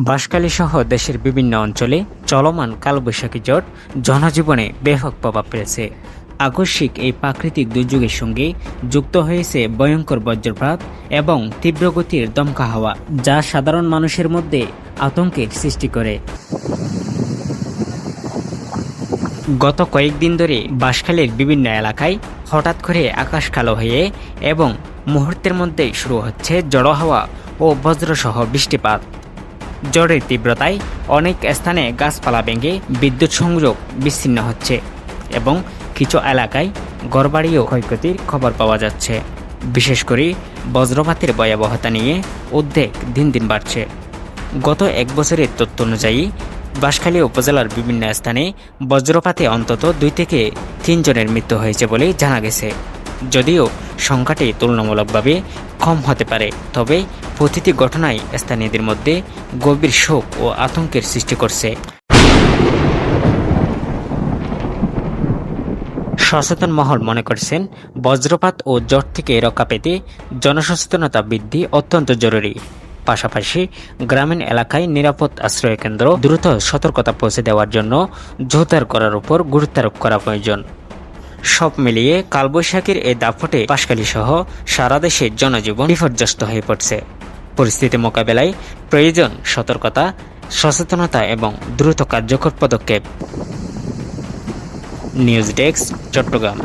বাঁশখালী সহ দেশের বিভিন্ন অঞ্চলে চলমান কালবৈশাখী ঝড় জনজীবনে ব্যাপক প্রভাব ফেলেছে। আকস্মিক এই প্রাকৃতিক দুর্যোগের সঙ্গে যুক্ত হয়েছে ভয়ঙ্কর বজ্রপাত এবং তীব্র গতির দমকা হাওয়া, যা সাধারণ মানুষের মধ্যে আতঙ্কের সৃষ্টি করে। গত কয়েকদিন ধরে বাঁশখালীর বিভিন্ন এলাকায় হঠাৎ করে আকাশ কালো হয়ে এবং মুহূর্তের মধ্যেই শুরু হচ্ছে ঝড়ো হাওয়া ও বজ্রসহ বৃষ্টিপাত। ঝড়ের তীব্রতায় অনেক স্থানে গাছপালা ভেঙে বিদ্যুৎ সংযোগ বিচ্ছিন্ন হচ্ছে এবং কিছু এলাকায় ঘরবাড়িও ক্ষয়ক্ষতির খবর পাওয়া যাচ্ছে। বিশেষ করে বজ্রপাতের ভয়াবহতা নিয়ে উদ্বেগ দিন দিন বাড়ছে। গত এক বছরের তথ্য অনুযায়ী বাঁশখালী উপজেলার বিভিন্ন স্থানে বজ্রপাতে অন্তত 2 থেকে 3 জনের মৃত্যু হয়েছে বলে জানা গেছে। যদিও সংখ্যাটি তুলনামূলকভাবে কম হতে পারে, তবে প্রতিটি ঘটনাই স্থানীয়দের মধ্যে গভীর শোক ও আতঙ্কের সৃষ্টি করছে। সচেতন মহল মনে করছেন, বজ্রপাত ও ঝড় থেকে রক্ষা পেতে জনসচেতনতা বৃদ্ধি অত্যন্ত জরুরি। পাশাপাশি গ্রামীণ এলাকায় নিরাপদ আশ্রয়কেন্দ্র দ্রুত সতর্কতা পৌঁছে দেওয়ার জন্য জোরদার করার উপর গুরুত্বারোপ করা প্রয়োজন। সব মিলিয়ে কালবৈশাখীর এই দাপটে বাঁশখালী সহ সারা দেশে জনজীবন বিপর্যস্ত হয়ে পড়ছে। পরিস্থিতি মোকাবেলায় প্রয়োজন সতর্কতা, সচেতনতা এবং দ্রুত কার্যকর পদক্ষেপ। News desk, Chittagong.